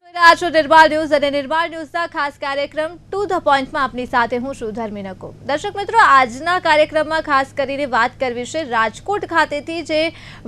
રહ્યા છો નિર્માળ ન્યૂઝ અને નિર્માળ ન્યૂઝના ખાસ કાર્યક્રમ ટુ ધ પોઈન્ટમાં આપની સાથે હું છું ધર્મી નકો। દર્શક મિત્રો, આજના કાર્યક્રમમાં ખાસ કરીને વાત કરવી છે રાજકોટ ખાતેથી જે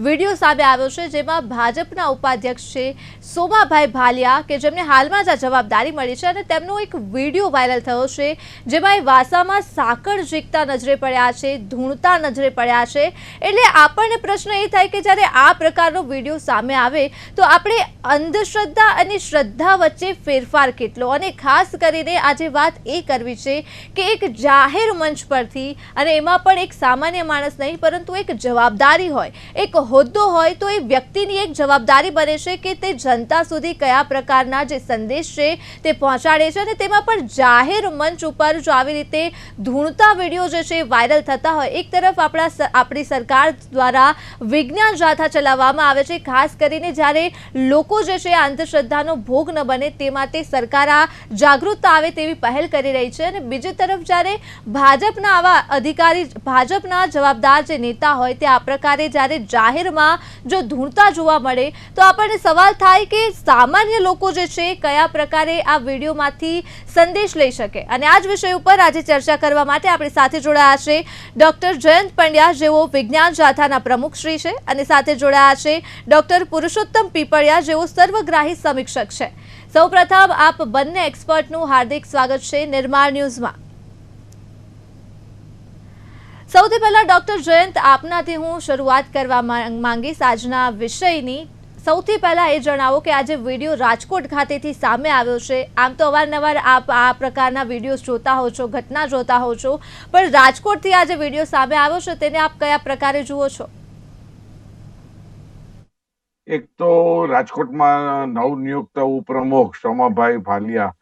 વિડીયો સામે આવ્યો છે, જેમાં ભાજપના ઉપાધ્યક્ષ છે સોમાભાઈ ભાલિયા કે જેમને હાલમાં જ આ જવાબદારી મળી છે અને તેમનો એક વિડીયો વાયરલ થયો છે, જેમાં એ વાસામાં સાકળ ઝીકતા નજરે પડ્યા છે, ધૂણતા નજરે પડ્યા છે। એટલે આપણને પ્રશ્ન એ થાય કે જ્યારે આ પ્રકારનો વિડીયો સામે આવે તો આપણે અંધશ્રદ્ધા અને શ્રદ્ધા વચ્ચે ફેરફાર કેટલો, અને ખાસ કરીને આજે વાત એ કરવી છે કે એક જાહેર મંચ પરથી, અને એમાં પણ એક સામાન્ય માણસ નહીં પરંતુ એક જવાબદારી હોય, એક હોદ્દો હોય, તો એ વ્યક્તિની એક જવાબદારી બને છે કે તે જનતા સુધી કયા પ્રકારના જે સંદેશ છે તે પહોંચાડે છે। અને તેમાં પણ જાહેર મંચ ઉપર જો આવી રીતે ધૂણતા વિડીયો જે છે વાયરલ થતા હોય, એક તરફ આપણી સરકાર દ્વારા વિજ્ઞાન જાથા ચલાવવામાં આવે છે, ખાસ કરીને જ્યારે લોકો જે છે અંધશ્રદ્ધાનો ભોગ ન બને તે માટે સરકાર આ જાગૃતતા આવે તેવી પહેલ કરી રહી છે। અને બીજી તરફ જ્યારે ભાજપના આવા અધિકારી, ભાજપના જવાબદાર જે નેતા હોય તે આ પ્રકારે જ્યારે જાહેરમાં જો ધૂણતા જોવા મળે તો આપણને સવાલ થાય કે સામાન્ય લોકો જે છે કયા પ્રકારે આ વિડીયોમાંથી સંદેશ લઈ શકે। અને આ જ વિષય ઉપર આજે ચર્ચા કરવા માટે આપણી સાથે જોડાયા છે ડોક્ટર જયંત પંડ્યા, જેઓ વિજ્ઞાન જાથાના પ્રમુખ શ્રી છે, અને સાથે જોડાયા છે ડોક્ટર પુરુષોત્તમ પીપળિયા, જેઓ સર્વગ્રાહી સમીક્ષક છે। સૌપ્રથમ આપ બંને એક્સપર્ટનું હાર્દિક સ્વાગત છે નિર્માળ ન્યૂઝમાં। સૌથી પહેલા ડોક્ટર જયંત, આપનાથી હું શરૂઆત કરવા માંગીશ આજના વિષયની। સૌથી પહેલા એ જણાવો કે આજે વિડીયો રાજકોટ ખાતેથી સામે આવ્યો છે, આમ તો અવારનવાર આપ આ પ્રકારના વિડીયો જોતા હો છો, ઘટના જોતા હો છો, પણ રાજકોટથી આજે વિડીયો સામે આવ્યો છે તેને આપ કયા પ્રકારે જુઓ છો? એક તો રાજકોટમાં નવનિયુક્ત ઉપપ્રમુખ સોમાભાઈ ભાલિયા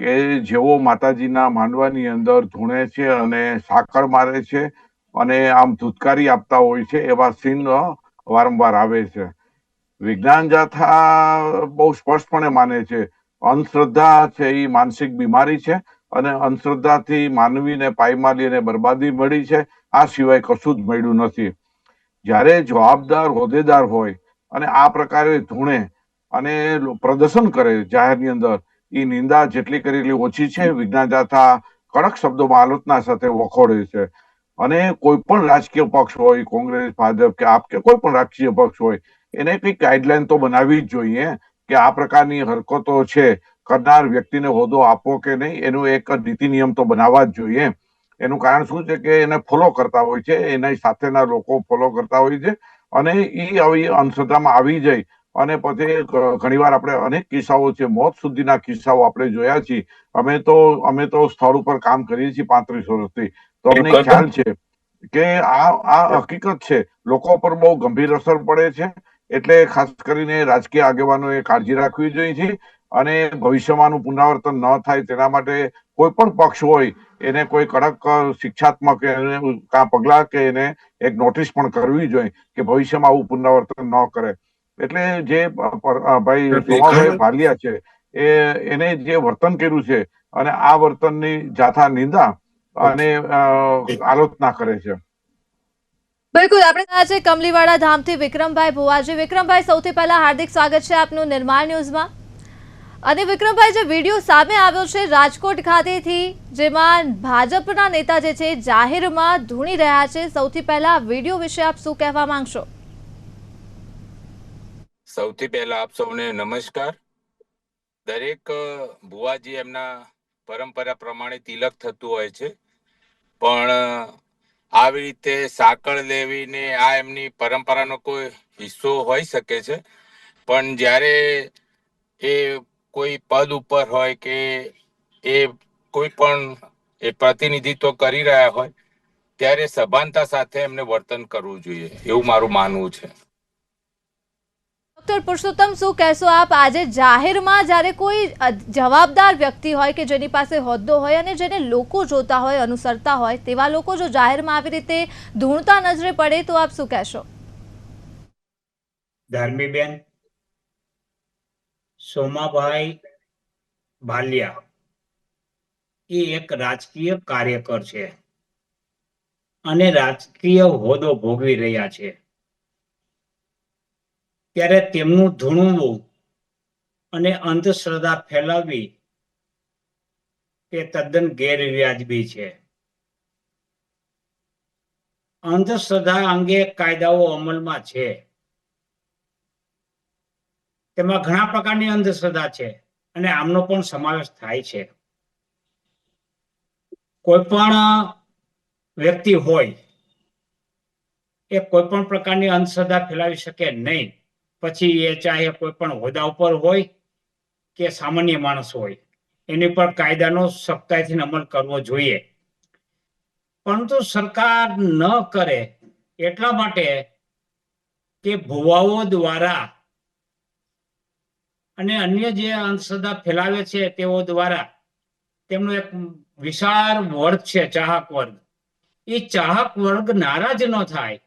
કે જેઓ માતાજીના માંડવાની અંદર ધૂણે છે અને સાકળ મારે છે અને આમ ધૂતકારી આપતા હોય છે, એવા સીન વારંવાર આવે છે। વિજ્ઞાન જાથા બહુ સ્પષ્ટપણે માને છે અંધશ્રદ્ધા છે એ માનસિક બીમારી છે અને અંધશ્રદ્ધાથી માનવીને પાયમાલી અને બરબાદી મળી છે, આ સિવાય કશું જ મળ્યું નથી। જ્યારે જવાબદાર હોદ્દેદાર હોય અને આ પ્રકારે ધૂણે અને પ્રદર્શન કરે જાહેરની અંદર, એ નિંદા જેટલી કરી એટલી ઓછી છે। વિજ્ઞાન જાથા કડક શબ્દોમાં આલોચના સાથે વખોડે છે અને કોઈ પણ રાજકીય પક્ષ હોય, કોંગ્રેસ, ભાજપ કે આપ કે કોઈ પણ રાજકીય પક્ષ હોય, એને કઈ ગાઈડલાઈન તો બનાવવી જ જોઈએ કે આ પ્રકારની હરકતો છે કરનાર વ્યક્તિને હોદ્દો આપવો કે નહીં, એનું એક નીતિ નિયમ તો બનાવવા જ જોઈએ। એનું કારણ શું છે કે એને ફોલો કરતા હોય છે, એના સાથેના લોકો ફોલો કરતા હોય છે અને એ આવી અંધશ્રદ્ધામાં આવી જાય અને પછી ઘણીવાર આપણે અનેક કિસ્સાઓ છે, મોત સુધીના કિસ્સાઓ આપણે જોયા છીએ। અમે તો સ્થળ ઉપર કામ કરીએ છીએ 35 વર્ષથી, તો અમને ખ્યાલ છે કે આ હકીકત છે, લોકો પર બહુ ગંભીર અસર પડે છે। એટલે ખાસ કરીને રાજકીય આગેવાનોએ કાળજી રાખવી જોઈએ છે અને ભવિષ્યમાંનું પુનરાવર્તન ન થાય તેના માટે કોઈ પણ પક્ષ હોય એને કોઈ કડક શિક્ષાત્મક પગલા કે એને એક નોટિસ પણ કરવી જોઈએ કે ભવિષ્યમાં આવું પુનરાવર્તન ન કરે। એટલે જે ભાઈ સોમાભાઈ ભાલિયા છે એને જે વર્તન કર્યું છે અને આ વર્તનની જાથા નિંદા અને આલોચના કરે છે। બિલકુલ, આપણે આજે કમલીવાડા ધામથી વિક્રમભાઈ ભુવાજી। વિક્રમભાઈ, સૌથી પહેલા હાર્દિક સ્વાગત છે આપનું નિર્માળ ન્યૂઝમાં। અને વિક્રમભાઈ, જે વિડીયો સામે આવ્યો છે રાજકોટ ખાતેથી, જેમાં ભાજપના નેતા જે છે જાહેરમાં ધૂણી રહ્યા છે, સૌથી પહેલા વિડીયો વિશે આપ શું કહેવા માંગશો? સૌથી પહેલા આપ સૌને નમસ્કાર। દરેક ભુવાજી એમના પરંપરા પ્રમાણે તિલક થતું હોય છે, પણ આવી રીતે સાકળ લેવીને આ એમની પરંપરાનો કોઈ હિસ્સો હોઈ શકે છે, પણ જ્યારે એ કોઈ પદ ઉપર હોય કે એ કોઈ પણ એ પ્રતિનિધિત્વ કરી રહ્યા હોય ત્યારે સભાનતા સાથે એમને વર્તન કરવું જોઈએ, એવું મારું માનવું છે। ડોક્ટર પુરુષોત્તમ, શું કહેશો આપ? આજે જાહેરમાં જ્યારે કોઈ જવાબદાર વ્યક્તિ હોય કે જેની પાસે હોદ્દો હોય અને જેને લોકો જોતા હોય, અનુસરતા હોય, તેવા લોકો જો જાહેરમાં આવી રીતે ધૂણતા નજરે પડે તો આપ શું કહેશો? ધર્મીબેન, સોમાભાઈ ભાલિયા એ એક રાજકીય કાર્યકર છે અને રાજકીય હોદ્દો ભોગવી રહ્યા છે, ત્યારે તેમનું ધૂણવું અને અંધશ્રદ્ધા ફેલાવવી તે તદ્દન ગેરવ્યાજબી છે. અંધશ્રદ્ધા અંગે કાયદાઓ અમલમાં છે. તેમાં ઘણા પ્રકારની અંધશ્રદ્ધા છે અને આમનો પણ સમાવેશ થાય છે. કોઈ પણ વ્યક્તિ હોય એ કોઈ પણ પ્રકારની અંધશ્રદ્ધા ફેલાવી શકે નહીં, પછી એ ચાહે કોઈ પણ હોદ્દા ઉપર હોય કે સામાન્ય માણસ હોય, એની પર કાયદાનો સખ્તાઈથી અમલ કરવો જોઈએ. પરંતુ સરકાર ન કરે એટલા માટે કે ભુવાઓ દ્વારા અને અન્ય જે અંધશ્રદ્ધા ફેલાવે છે તેઓ દ્વારા તેમનો એક વિશાળ વર્ગ છે, ચાહક વર્ગ. એ ચાહક વર્ગ નારાજ ન થાય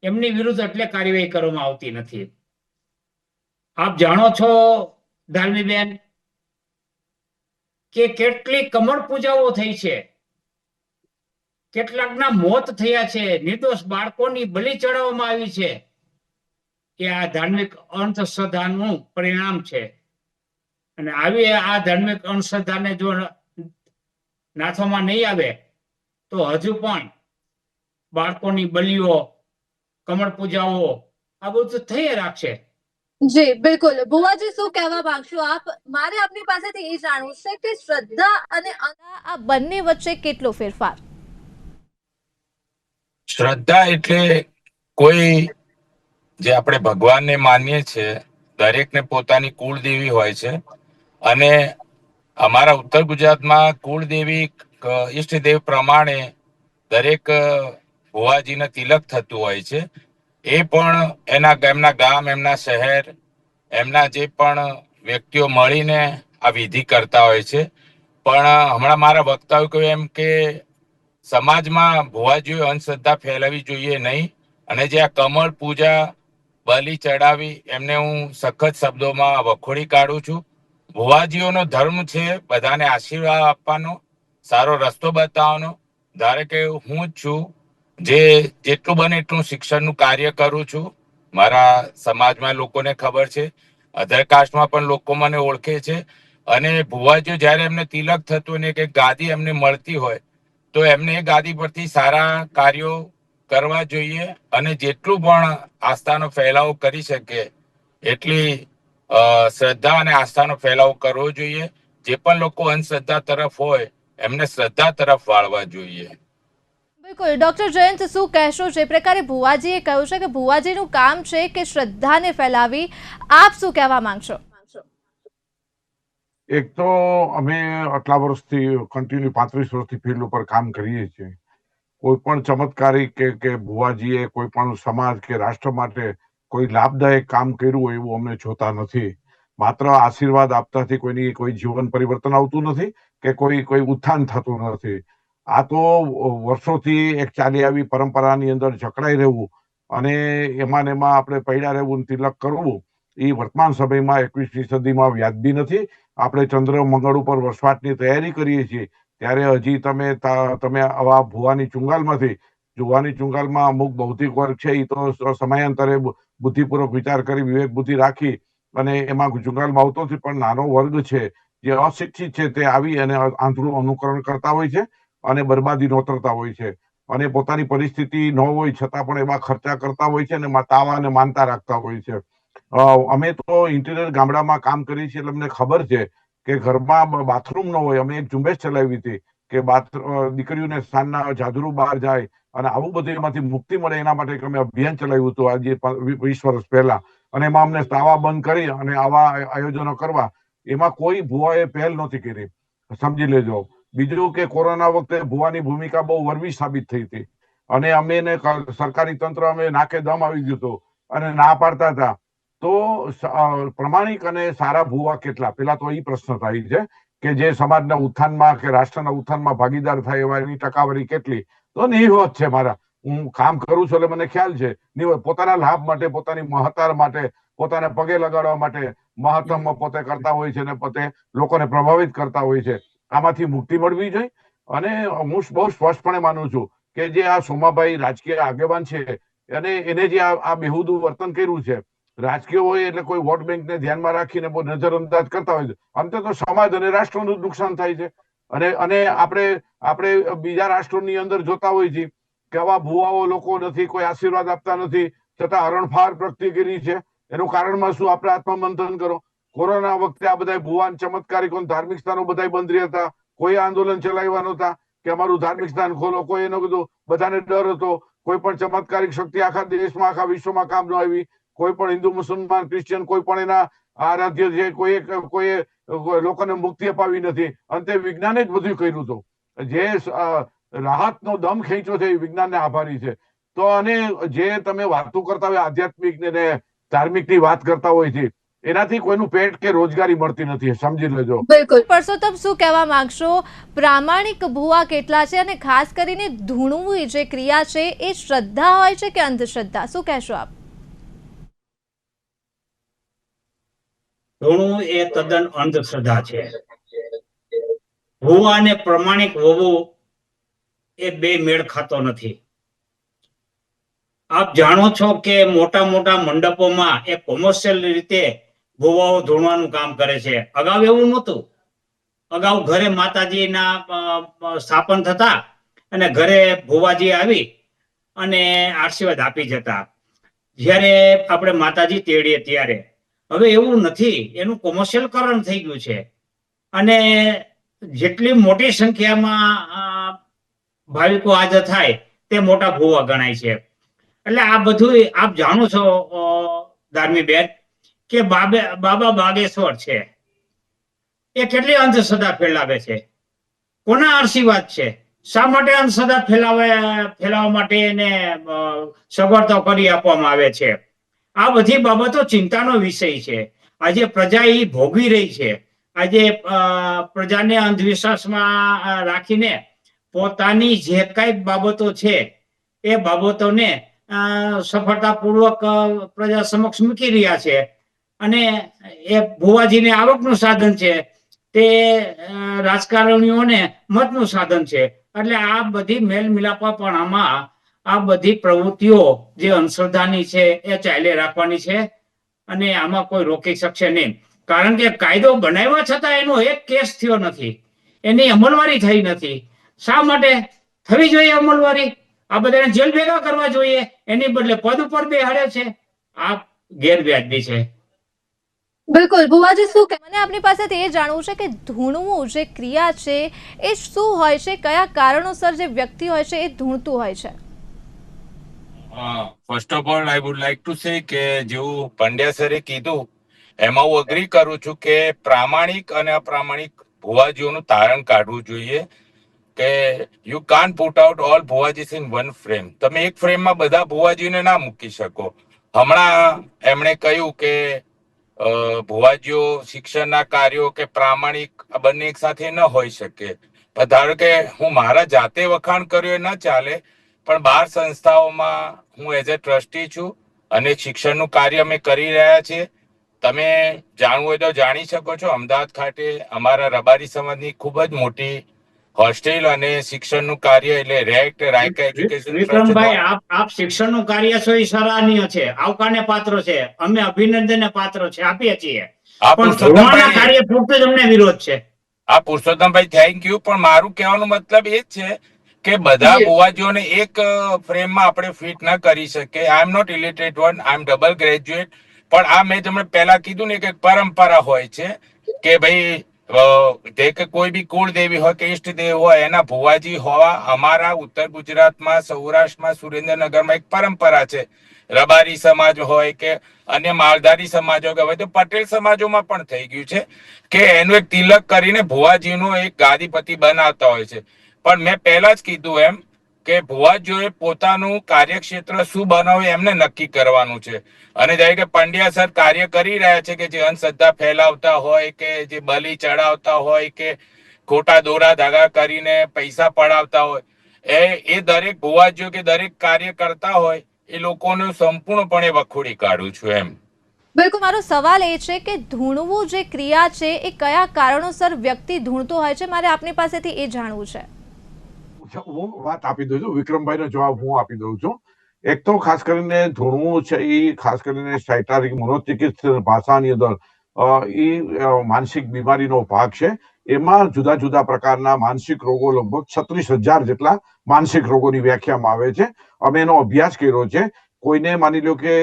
એમની વિરુદ્ધ એટલે કાર્યવાહી કરવામાં આવતી નથી. આપ જાણો છો ધાર્મીબેન કે કેટલી કમળ પૂજાઓ થઈ છે, કેટલાકના મોત થયા છે, નિર્દોષ બાળકોની બલિ ચડાવવામાં આવી છે. કે આ ધાર્મિક અંધશ્રદ્ધાનું પરિણામ છે. અને આવી આ ધાર્મિક અંધશ્રદ્ધાને જો નાથવામાં નહીં આવે તો હજુ પણ બાળકોની બલિઓ, કમળ પૂજાઓ આ બધું થઈ રાખશે. જી બિલકુલ. ભુવાજી, શું કહેવા માંગશો આપ? મારે આપની પાસેથી એ જાણવું છે કે શ્રદ્ધા અને આ બંને વચ્ચે કેટલો ફેરફાર? શ્રદ્ધા એટલે કોઈ જે આપણે ભગવાનને માનીએ છીએ, દરેકને પોતાની કુળદેવી હોય છે. અને અમારા ઉત્તર ગુજરાતમાં કુળદેવી ઈષ્ટદેવ પ્રમાણે દરેક ભુવાજીને તિલક થતું હોય છે. એ પણ એમના ગામ, એમના શહેર, એમના જે પણ વ્યક્તિઓ મળીને આ વિધિ કરતા હોય છે. પણ હમણાં મારા વક્તાએ કહ્યું એમ કે સમાજમાં ભુવાજીઓ અંધશ્રદ્ધા ફેલાવી જોઈએ નહીં. અને જે આ કમળ પૂજા, બલિ ચડાવી, એમને હું સખત શબ્દોમાં વખોડી કાઢું છું. ભુવાજીઓનો ધર્મ છે બધાને આશીર્વાદ આપવાનો, સારો રસ્તો બતાવવાનો. ધારે કે હું જ છું જે જેટલું બને એટલું શિક્ષણનું કાર્ય કરું છું. મારા સમાજમાં લોકોને ખબર છે, અધર કાસ્ટમાં પણ લોકો મને ઓળખે છે. અને ભુવાજીઓ જ્યારે એમને તિલક થતું ને કે ગાદી એમને મળતી હોય તો એમને એ ગાદી પરથી સારા કાર્યો કરવા જોઈએ. અને જેટલું પણ આસ્થાનો ફેલાવો કરી શકે એટલી શ્રદ્ધા અને આસ્થાનો ફેલાવો કરવો જોઈએ. જે પણ લોકો અંધશ્રદ્ધા તરફ હોય એમને શ્રદ્ધા તરફ વાળવા જોઈએ. બિલકુલ. ડોક્ટર જયંત, શું કહેશો? જે પ્રકારે ભુવાજીએ કહ્યું છે કે ભુવાજીનું કામ છે કે શ્રદ્ધાને ફેલાવી, આપ શું કહેવા માંગશો? એક તો અમે આટલા વર્ષથી કન્ટિન્યુ 35 વર્ષથી ફિલ્ડ ઉપર કામ કરીએ છીએ. કોઈ પણ ચમત્કારી કે ભુવાજીએ કોઈ પણ સમાજ કે રાષ્ટ્ર માટે કોઈ લાભદાયક કામ કર્યું હોય એવું અમને જોતા નથી. માત્ર આશીર્વાદ આપતાથી કોઈની કોઈ જીવન પરિવર્તન આવતું નથી કે કોઈ ઉત્થાન થતું નથી. આ તો વર્ષોથી એક ચાલી આવી પરંપરાની અંદર જકડાઈ રહેવું અને એમાં આપણે પડ્યા રહેવું, તિલક કરવું, એ વર્તમાન સમયમાં 21મી સદીમાં વ્યાજબી નથી. આપણે ચંદ્ર મંગળ ઉપર વસવાટની તૈયારી કરીએ છીએ ત્યારે હજી તમે આવા ભુવાની ચુંગાલમાં અમુક ભૌતિક વર્ગ છે એ તો સમયાંતરે બુદ્ધિપૂર્વક વિચાર કરી, વિવેક બુદ્ધિ રાખી અને એમાં ચુંગાલમાં આવતો નથી. પણ નાનો વર્ગ છે જે અશિક્ષિત છે તે આવી અને આંધળું અનુકરણ કરતા હોય છે અને બરબાદી નોતરતા હોય છે. અને પોતાની પરિસ્થિતિ ન હોય છતાં પણ એવા ખર્ચા કરતા હોય છે અને તાવા અને માનતા રાખતા હોય છે. અમે તો ઇન્ટિરિયર ગામડામાં કામ કરીએ છીએ એટલે અમને ખબર છે કે ઘરમાં બાથરૂમ ન હોય. અમે એક ઝુંબેશ ચલાવી હતી કે દીકરીઓને સાંજના જાદુરૂ બહાર જાય અને આવું બધું એમાંથી મુક્તિ મળે એના માટે અમે અભિયાન ચલાવ્યું હતું આજે 20 વર્ષ પહેલા. અને એમાં અમને તાવા બંધ કરી અને આવા આયોજનો કરવા, એમાં કોઈ ભુવાએ પહેલ નહોતી કરી, સમજી લેજો. બીજું કે કોરોના વખતે ભુવાની ભૂમિકા બહુ વરવી સાબિત થઈ હતી અને અમે સરકારી તંત્ર અમે નાકે દમ આવી ગયું હતું અને ના પાડતા હતા. તો પ્રમાણિક અને સારા ભુવા કેટલા, પેલા તો એ પ્રશ્ન થાય છે કે જે સમાજના ઉત્થાનમાં કે રાષ્ટ્રના ઉત્થાનમાં ભાગીદાર થાય એવા એની ટકાવારી કેટલી? તો નિર્વત છે. હું કામ કરું છું એટલે મને ખ્યાલ છે. પોતાના લાભ માટે, પોતાની મહત્તા માટે, પોતાને પગે લગાડવા માટે મહત્તમ પોતે કરતા હોય છે અને પોતે લોકોને પ્રભાવિત કરતા હોય છે. આમાંથી મુક્તિ મળવી જોઈએ. અને હું બહુ સ્પષ્ટપણે માનું છું કે જે આ સોમાભાઈ રાજકીય આગેવાન છે અને એને જે આ બેહુદું વર્તન કર્યું છે રાજકીય હોય એટલે કોઈ વોટ બેંકને ધ્યાનમાં રાખીને બહુ નજરઅંદાજ કરતા હોય છે. અંતે તો સમાજ અને રાષ્ટ્રનું નુકસાન થાય છે. અને આપણે બીજા રાષ્ટ્રોની અંદર જોતા હોય છે કે આવા ભુવાઓ લોકો નથી, કોઈ આશીર્વાદ આપતા નથી, છતાં હરણફાળ પ્રગતિ કરી છે. એનું કારણમાં શું? આપણે આત્મમંથન કરો. કોરોના વખતે આ બધા ભુવાન ચમત્કારિકો ધાર્મિક સ્થાનો બધા બંધ રહ્યા હતા. કોઈ આંદોલન ચલાવ્યા નહોતા કે અમારું ધાર્મિક સ્થાન ખોલો. કોઈ એનો કીધું, બધાને ડર હતો. કોઈ પણ ચમત્કારિક શક્તિ આખા દેશમાં, આખા વિશ્વમાં કામ ન આવી. કોઈ પણ હિન્દુ, મુસલમાન, ક્રિશ્ચિયન કોઈ પણ એના આરાધ્ય છે કોઈ લોકોને મુક્તિ અપાવી નથી. અંતે વિજ્ઞાને જ બધું કર્યું હતું. જે રાહતનો દમ ખેંચ્યો છે એ વિજ્ઞાનને આભારી છે. તો અને જે તમે વાતો કરતા હોય આધ્યાત્મિક ને ધાર્મિક ની વાત કરતા હોય છે, એનાથી કોઈનું પેટ કે રોજગારી મળતી નથી, સમજી લેજો. બિલકુલ. પરસોત્તમ, શું કહેવા માંગશો? પ્રામાણિક ભુવા કેટલા છે? અને ખાસ કરીને ધૂણવું જે ક્રિયા છે એ શ્રદ્ધા હોય છે કે અંધશ્રદ્ધા? શું કહેશો આપ? ધૂણું એ તદ્દન અંધશ્રદ્ધા છે. ભુવા અને પ્રમાણિક હોવું એ બે મેળ ખાતો નથી. આપ જાણો છો કે મોટા મોટા મંડપોમાં એ કોમર્શિયલ રીતે ભુવાઓ ધૂણવાનું કામ કરે છે. અગાઉ એવું નહોતું. અગાઉ ઘરે માતાજીના સ્થાપન થતા અને ઘરે ભુવાજી આવી અને આશીર્વાદ આપી જતા, જ્યારે આપણે માતાજી તેડીએ ત્યારે. હવે એવું નથી, એનું કોમર્શિયલકરણ થઈ ગયું છે. અને જેટલી મોટી સંખ્યામાં ભાવિકો હાજર થાય તે મોટા ભુવા ગણાય છે. એટલે આ બધું આપ જાણો છો ધાર્મીબેન કે બાબા બાગેશ્વર છે એ કેટલી અંધશ્રદ્ધા ફેલાવે છે. કોના આશીર્વાદ છે? શા માટે અંધશ્રદ્ધા ફેલાવવા માટે એને સગવડતા કરી આપવામાં આવે છે? આ બધી બાબતો ચિંતાનો વિષય છે. આજે પ્રજા એ ભોગવી રહી છે. આજે પ્રજાને અંધવિશ્વાસમાં રાખીને પોતાની જે કઈ બાબતો છે એ બાબતોને સફળતાપૂર્વક પ્રજા સમક્ષ મૂકી રહ્યા છે. અને એ ભુવાજીને આવકનું સાધન છે, તે રાજકારણીઓને મતનું સાધન છે. એટલે આ બધી મેલ મિલાપણામાં આ બધી પ્રવૃત્તિઓ જે અંધશ્રદ્ધાની છે એ ચાલે રાખવાની છે. અને આમાં કોઈ રોકી શકશે નહીં. કારણ કે કાયદો બનાવ્યા છતાં એનો એક કેસ થયો નથી, એની અમલવારી થઈ નથી. શા માટે થવી જોઈએ અમલવારી? આ બધાને જેલ ભેગા કરવા જોઈએ, એની બદલે પદ ઉપર બેહાડે છે. આ ગેરવ્યાજબી છે. બિલકુલ. ભુવાજી, શું કે મને આપની પાસેથી એ જાણવું છે કે ધૂણવું જે ક્રિયા છે એ શું હોય છે? કયા કારણોસર જે વ્યક્તિ હોય છે એ ધૂણતું હોય છે? First of all I would like to say કે જેવું પંડ્યા સરે કીધું એમાં હું અગ્રી કરું છું કે પ્રામાણિક અને અપ્રામાણિક ભુવાજીઓનું તારણ કાઢવું જોઈએ. કે you can't put out all bhuvajis in one frame. તમે એક ફ્રેમમાં બધા ભુવાજીને ના મૂકી શકો. હમણાં એમણે કહ્યું કે ભુવાજીઓ શિક્ષણના કાર્યો કે પ્રામાણિક બંને એક સાથે ન હોઈ શકે. ધારો કે હું મારા જાતે વખાણ કર્યો એ ન ચાલે, પણ 12 સંસ્થાઓમાં હું એઝ એ ટ્રસ્ટી છું અને શિક્ષણનું કાર્ય અમે કરી રહ્યા છીએ. તમે જાણવું હોય તો જાણી શકો છો, અમદાવાદ ખાતે અમારા રબારી સમાજની ખૂબ જ મોટી હોસ્ટેલ અને શિક્ષણનું કાર્ય એટલે રેક્ટ રાયકા એજ્યુકેશન વિક્રમભાઈ, આપ શિક્ષણનું કાર્ય છો એ સરાહનીય છે, આવકારને પાત્ર છે, અમે અભિનંદનને પાત્ર છે, આપીએ છીએ. પણ ધોરણના કાર્ય પૂરતું જ અમને વિરોધ છે. આ પુરુષોત્તમભાઈ થેન્ક યુ. પણ મારું કહેવાનું મતલબ એ જ છે કે બધા ભુવાજીઓને એક ફ્રેમમાં આપણે ફિટ ન કરી શકીએ. I am not illiterate one, I am double graduate. પણ આ મેં તમને પહેલા કીધું ને કે પરંપરા હોય છે કે ભાઈ કે કોઈ બી કુળદેવી હોય કે ઈષ્ટદેવ હોય એના ભુવાજી હોવા. અમારા ઉત્તર ગુજરાતમાં, સૌરાષ્ટ્રમાં, સુરેન્દ્રનગરમાં એક પરંપરા છે. રબારી સમાજ હોય કે અન્ય માલધારી સમાજો કે હવે તો પટેલ સમાજોમાં પણ થઈ ગયું છે કે એનું એક તિલક કરીને ભુવાજીનો એક ગાદીપતિ બનાવતા હોય છે. પણ મેં પહેલા જ કીધું એમ કે ભુવાજીઓએ પોતાનું કાર્યક્ષેત્ર શું બનાવવું એમને નક્કી કરવાનું છે. અને જ્યારે કે પંડ્યા સર કાર્ય કરી રહ્યા છે કે જે અંધશ્રદ્ધા ફેલાવતા હોય કે જે બલિ ચડાવતા હોય કે ખોટા દોરા ધાગા કરીને પૈસા પડાવતા હોય, એ દરેક ભુવાજીઓ કે દરેક કાર્ય કરતા હોય એ લોકોને સંપૂર્ણપણે વખોડી કાઢું છું એમ. બિલકુલ. મારો સવાલ એ છે કે ધૂણવું જે ક્રિયા છે એ કયા કારણોસર વ્યક્તિ ધૂણતો હોય છે? મારે આપની પાસેથી એ જાણવું છે. હું વાત આપી દઉં છું, વિક્રમભાઈનો જવાબ હું આપી દઉં છું. એક તો ખાસ કરીને ધૂળવું છે એ ખાસ કરીને સાયટારિક મનોચિકિત્સક ભાષાની અંદર એ માનસિક બીમારીનો ભાગ છે. એમાં જુદા જુદા પ્રકારના માનસિક રોગો લગભગ 36,000 જેટલા માનસિક રોગોની વ્યાખ્યામાં આવે છે. અમે એનો અભ્યાસ કર્યો છે. કોઈને માની લો કે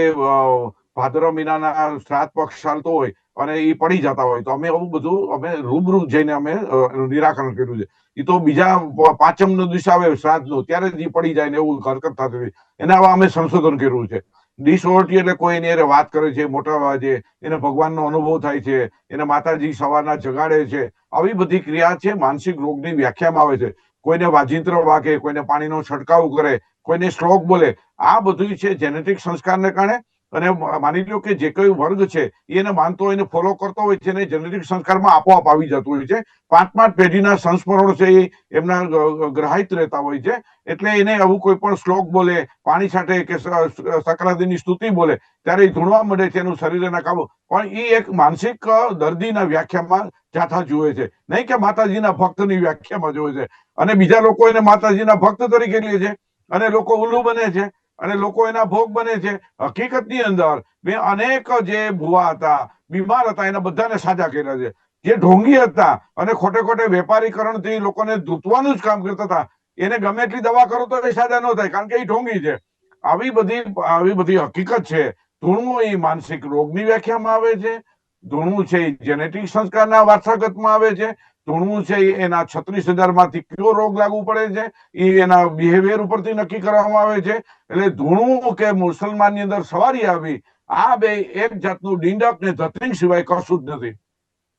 ભાદરવા મહિનાના શ્રાદ્ધ પક્ષ ચાલતો હોય અને એ પડી જતા હોય તો અમે આવું બધું અમે રૂબરૂ જઈને અમે એનું નિરાકરણ કર્યું છે. એ તો બીજા પાંચમનો દિવસ આવે શ્રાદ્ધનો ત્યારે જ પડી જાય ને એવું હરકત થતી હોય એના અમે સંશોધન કર્યું છે. ડિસઓર્ડર એટલે કોઈ એની હારે વાત કરે છે મોટા અવાજે, એને ભગવાનનો અનુભવ થાય છે, એને માતાજી સવારના જગાડે છે, આવી બધી ક્રિયા છે માનસિક રોગની વ્યાખ્યામાં આવે છે. કોઈને વાજિંત્ર વાગે, કોઈને પાણીનો છંટકાવ કરે, કોઈને શ્લોક બોલે, આ બધું છે જેનેટિક સંસ્કારને કારણે. અને માની લો કે જે કોઈ વર્ગ છે એને માનતો હોય એને ફોલો કરતો હોય છે ને જેનેટિક સંસ્કારમાં આપોઆપ આવી જતું હોય છે. 5 પેઢીના સંસ્મરણ છે એ એમના ગ્રહિત રહેતા હોય છે. એટલે એને આવું કોઈ પણ શ્લોક બોલે, પાણી છાંટે કે સંક્રાંતિની સ્તુતિ બોલે ત્યારે એ ધૂણવા મળે છે, એનું શરીર એના કાબુ. પણ એ એક માનસિક દર્દીના વ્યાખ્યામાં જાથા જુએ છે, નહીં કે માતાજીના ભક્તની વ્યાખ્યામાં જોવે છે. અને બીજા લોકો એને માતાજીના ભક્ત તરીકે લે છે અને લોકો ઉલ્લુ બને છે અને લોકો એના ભોગ બને છે. હકીકતની અંદર મેં અનેક જે ભુવા હતા, બીમાર હતા, એના બધાને સાજા કર્યા છે. જે ઢોંગી હતા અને ખોટે ખોટે વેપારીકરણથી લોકોને ધૂતવાનું જ કામ કરતા હતા એને ગમે એટલી દવા કરો તો એ સાજા ન થાય કારણ કે એ ઢોંગી છે. આવી બધી હકીકત છે. ધૂણવું એ માનસિક રોગની વ્યાખ્યામાં આવે છે. ધૂણવું છે એ જેનેટિક સંસ્કારના વારસાગતમાં આવે છે. ધૂણવું છે એના 36,000 માંથી કયો રોગ લાગુ પડે છે એ એના બિહેવિયર ઉપરથી નક્કી કરવામાં આવે છે. એટલે ધૂણવું કે મુસલમાનની અંદર સવારી આવી, આ બે એક જાતનું ડીંડક ને ધતરીંગ સિવાય કશું જ નથી.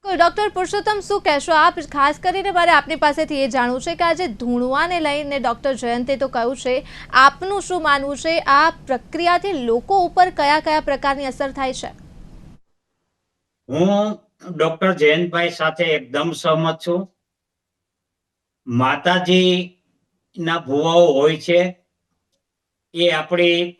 ડોક્ટર પુરુષોત્તમ, શું કહેશો આપ? ખાસ કરીને મારે આપની પાસેથી એ જાણવું છે કે આજે ધૂણવાને લઈને ડોક્ટર જયંતે તો કહ્યું છે, આપનું શું માનવું છે? આ પ્રક્રિયાથી લોકો ઉપર કયા કયા પ્રકારની અસર થાય છે? હું ડોક્ટર જયંતભાઈ સાથે એકદમ સહમત છું. માતાજી ના ભુવાઓ હોય છે એ આપણી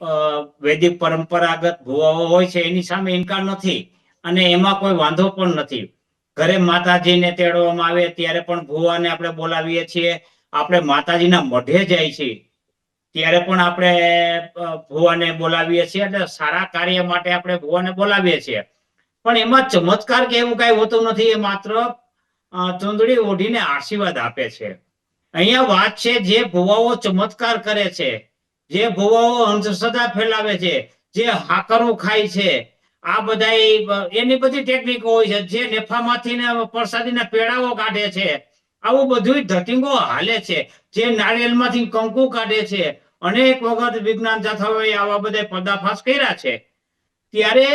વૈદિક પરંપરાગત ભુવાઓ હોય છે, એની સામે ઇનકાર નથી અને એમાં કોઈ વાંધો પણ નથી. ઘરે માતાજીને તેડવામાં આવે ત્યારે પણ ભુવાને આપણે બોલાવીએ છીએ. આપણે માતાજીના મઢે જાય છીએ ત્યારે પણ આપણે ભુવાને બોલાવીએ છીએ. એટલે સારા કાર્ય માટે આપણે ભુવાને બોલાવીએ છીએ. પણ એમાં ચમત્કાર કે એવું કઈ હોતું નથી. એ માત્ર ચૂંદડી ઓઢીને આશીર્વાદ આપે છે. અહીંયા વાત છે જે ભુવાઓ ચમત્કાર કરે છે, જે ભુવાઓ અંધશ્રદ્ધા ફેલાવે છે, જે હાકરો ખાય છે, આ બધા એની બધી ટેકનિકો હોય છે. જે નેફામાંથી ને પ્રસાદીના પેડાઓ કાઢે છે, આવું બધું ધતિંગો હાલે છે. જે નાળિયેરમાંથી કંકુ કાઢે છે, અનેક વખત વિજ્ઞાન જાથાઓએ આવા બધા પર્દાફાશ કર્યા છે. ત્યારે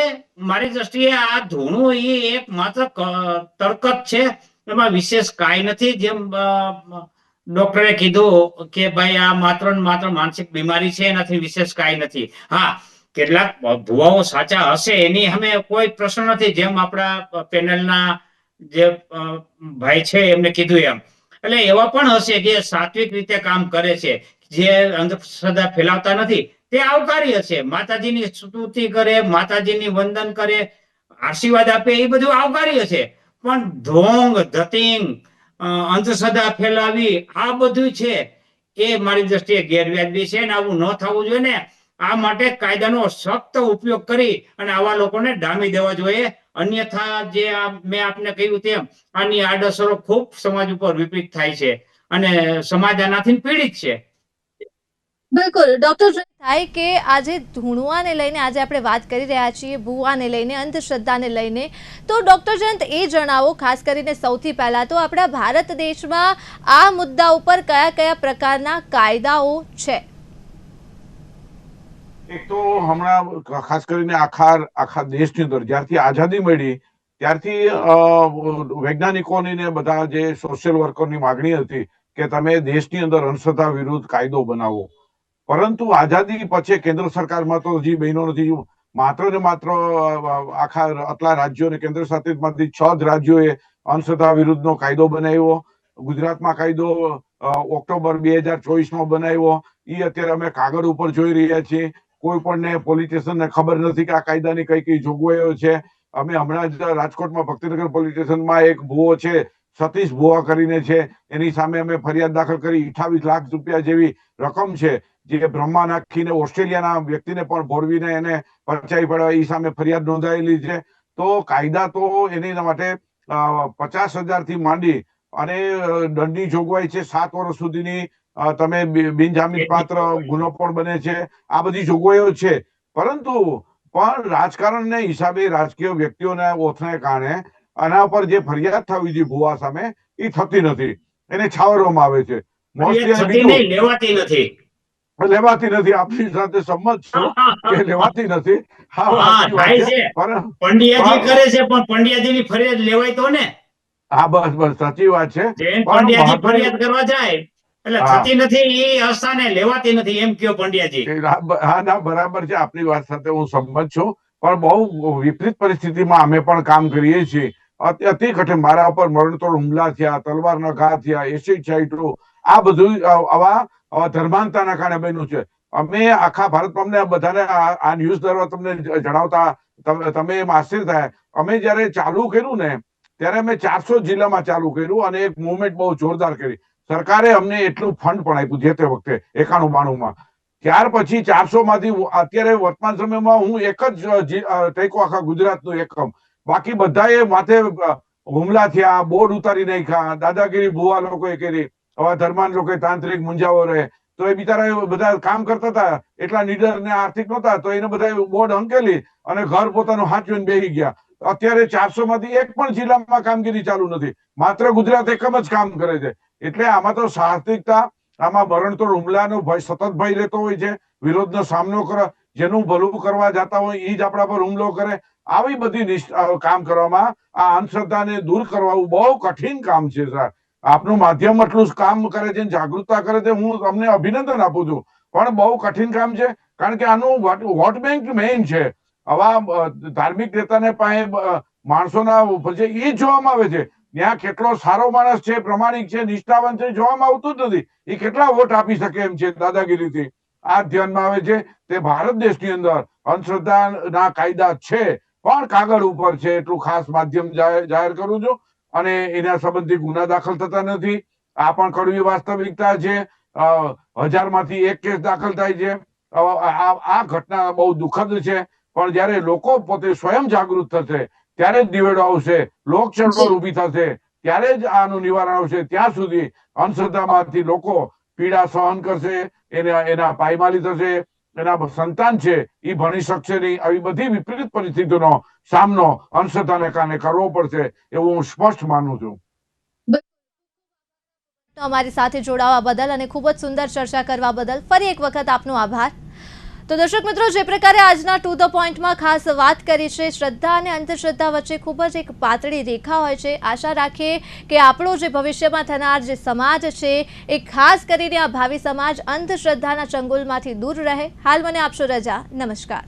મારી દ્રષ્ટિએ આ ધૂણું એ એક માત્ર તરકત છે, એમાં વિશેષ કાંઈ નથી. જેમ ડોક્ટરે કીધું કે ભાઈ આ માત્ર ને માત્ર માનસિક બીમારી છે, એનાથી વિશેષ કાંઈ નથી. હા, કેટલાક ભુવાઓ સાચા હશે એની અમે કોઈ પ્રશ્ન નથી. જેમ આપણા પેનલના જે ભાઈ છે એમને કીધું એમ, એટલે એવા પણ હશે કે સાત્વિક રીતે કામ કરે છે, જે અંધશ્રદ્ધા ફેલાવતા નથી. તે આવકાર્ય છે. માતાજીની સ્તુતિ કરે, માતાજીની વંદન કરે, આશીર્વાદ આપે, એ બધું આવકાર્ય છે. પણ ઢોંગ, ધતિંગ, અંધશ્રદ્ધા ફેલાવી, આ બધું છે એ મારી દ્રષ્ટિએ ગેરવ્યાજબી છે અને આવું ન થવું જોઈએ ને. આ માટે કાયદાનો સખ્ત ઉપયોગ કરી અને આવા લોકોને ડામી દેવા જોઈએ. અન્યથા જે મેં આપને કહ્યું તેમ આની આડઅસરો ખૂબ સમાજ ઉપર વિપરીત થાય છે અને સમાજ આનાથી પીડિત છે. બિલકુલ ડોક્ટર, થાય કે આજે ધૂણવાને લઈને આજે આપણે વાત કરી રહ્યા છીએ, ભુવાને લઈને, અંધશ્રદ્ધાને લઈને, તો ડોક્ટર જયંત એ જણાવો ખાસ કરીને સૌથી પહેલા તો આપણા ભારત દેશમાં આ મુદ્દા ઉપર કયા કયા પ્રકારના કાયદાઓ છે? એક તો હમણાં ખાસ કરીને આખા દેશની અંદર જ્યારથી આઝાદી મળી ત્યારથી વૈજ્ઞાનિકોની ને બધા જે સોશિયલ વર્કરની માગણી હતી કે તમે દેશની અંદર અંધશ્રદ્ધા વિરુદ્ધ કાયદો બનાવો. પરંતુ આઝાદી પછી કેન્દ્ર સરકારમાં તો હજી બહેનો નથી. માત્ર ને માત્ર આખા આટલા રાજ્યો અને કેન્દ્ર શાસિતમાંથી 6 જ રાજ્યોએ અંધશ્રદ્ધા વિરુદ્ધનો કાયદો બનાવ્યો. ગુજરાતમાં કાયદો ઓક્ટોબર 2024માં બનાવ્યો. એ અત્યારે અમે કાગળ ઉપર જોઈ રહ્યા છીએ. કોઈ પણ પોલીસ સ્ટેશનને ખબર નથી કે આ કાયદાની કઈ કઈ જોગવાઈઓ છે. અમે હમણાં જ રાજકોટમાં ભક્તિનગર પોલીસ સ્ટેશનમાં એક ભુવો છે સતીશ ભુવા કરીને છે, એની સામે અમે ફરિયાદ દાખલ કરી. 28 લાખ રૂપિયા જેવી રકમ છે જે બ્રહ્મા નાખીને ઓસ્ટ્રેલિયાના વ્યક્તિને પણ ભોળવીને એને પચાવી પડવા એ સામે ફરિયાદ નોંધાયેલી છે. તો કાયદા તો એની માટે 50,000 થી માંડી અને દંડની જોગવાઈ છે 7 વર્ષ સુધીની. તમે બિનજામીન પાત્ર ગુનો પણ બને છે. આ બધી જોગવાઈઓ છે. પરંતુ પણ રાજકારણને હિસાબે રાજકીય વ્યક્તિઓના ઓથને કારણે આના પર જે ફરિયાદ થવી જોઈએ ભુવા સામે એ થતી નથી, એને છાવરવામાં આવે છે. લેવાતી નથી. આપની સાથે સંમત છું કે લેવાતી નથી. પંડ્યાજી કરે છે પણ પંડ્યાજીની ફરિયાદ લેવાય તો ને. હા, બસ સાચી વાત છે. પંડ્યાજી ફરિયાદ કરવા જાય એટલે થતી નથી, એ અસ્થાને લેવાતી નથી એમ કયો પંડ્યાજી. હા, ના, બરાબર છે. આપની વાત સાથે હું સંમત છું. પણ બહુ વિપરીત પરિસ્થિતિમાં અમે પણ કામ કરીએ છીએ. અતિ કઠિન મારા ઉપર મરણતોડ હુમલા થયા, તલવારના ઘા થયા, એસિડ છાંટ્યું, આ બધું આવા ધર્માંતરના કારણે બન્યું છે. અમે આખા ભારતમાં અમને બધાને આ ન્યૂઝ દ્વારા તમને જણાવતા તમે એમ આશ્ચર્ય થાય. અમે જયારે ચાલુ કર્યું ને ત્યારે અમે 400 જિલ્લામાં ચાલુ કર્યું અને એક મુવમેન્ટ બહુ જોરદાર કરી. સરકારે અમને એટલું ફંડ પણ આપ્યું જે તે વખતે 91-92માં. ત્યાર પછી 400 માંથી અત્યારે વર્તમાન સમયમાં હું એક જ ટેકો આખા ગુજરાતનું એકમ. બાકી બધાએ માથે હુમલા થયા, બોર્ડ ઉતારી નાખ્યા, દાદાગીરી ભુવા લોકોએ કરી, હવે ધર્માન લોકોએ તાંત્રિક મુંજાવો રહે. તો એ બિચારા બધા કામ કરતા હતા, એટલા નીડર ને આર્થિક નહોતા, તો એને બધા બોર્ડ અંકેલી અને ઘર પોતાનું હાચવીને બેસી ગયા. અત્યારે 400 માંથી એક પણ જિલ્લામાં કામગીરી ચાલુ નથી. માત્ર ગુજરાત એકમ જ કામ કરે છે. એટલે આમાં તો સાહસિકતા, આમાં મરણતોડ હુમલાનો ભય સતત ભય રહેતો હોય છે. વિરોધનો સામનો કરવા, જેનું ભલું કરવા જતા હોય એ જ આપણા પર હુમલો કરે. આવી બધી કામ કરવામાં આ અંધશ્રદ્ધાને દૂર કરવું બહુ કઠિન કામ છે. આપનું માધ્યમ એટલું કામ કરે છે, જાગૃતતા કરે છે, હું તમને અભિનંદન આપું છું. પણ બહુ કઠિન કામ છે, કારણ કે આનું વોટ બેંક મેઇન છે. આવા ધાર્મિક નેતાને પાસે માણસોના પછી એ જોવામાં આવે છે ત્યાં કેટલો સારો માણસ છે, પ્રમાણિક છે, નિષ્ઠાવાન છે, જોવામાં આવતું જ નથી. એ કેટલા વોટ આપી શકે એમ છે દાદાગીરીથી. આ ધ્યાનમાં આવે છે. તે ભારત દેશની અંદર અંધશ્રદ્ધાના કાયદા છે પણ કાગળ ઉપર છે, એટલું ખાસ માધ્યમ જાહેર કરું છું. અને એના સંબંધી ગુના દાખલ થતા નથી. આ પણ કડવી વાસ્તવિકતા છે. 1000માંથી 1 કેસ દાખલ થાય છે. આ ઘટના બહુ દુઃખદ છે. પણ જયારે લોકો પોતે સ્વયં જાગૃત થશે ત્યારે જ નિવેડો આવશે, લોક ચળવળ ઉભી થશે ત્યારે જ આનું નિવારણ આવશે. ત્યાં સુધી અંધશ્રદ્ધામાંથી લોકો પીડા સહન કરશે, એના પાયમાલી થશે, એના સંતાન છે એ ભણી શકશે નહીં. આવી બધી વિપરીત પરિસ્થિતિનો સામનો અંધશ્રદ્ધાને કારણે કરવો પડશે એવું હું સ્પષ્ટ માનું છું. અમારી સાથે જોડાવા બદલ અને ખૂબ જ સુંદર ચર્ચા કરવા બદલ ફરી એક વખત આપનો આભાર. તો દર્શક મિત્રો, જે પ્રકારે આજના ટુ ધ પોઈન્ટમાં ખાસ વાત કરી છે, શ્રદ્ધા અને અંધશ્રદ્ધા વચ્ચે ખૂબ જ એક પાતળી રેખા હોય છે. આશા રાખીએ કે આપણો જે ભવિષ્યમાં થનાર જે સમાજ છે એ ખાસ કરીને આ ભાવિ સમાજ અંધશ્રદ્ધાના ચંગુલમાંથી દૂર રહે. હાલ મને આપશો રજા. નમસ્કાર.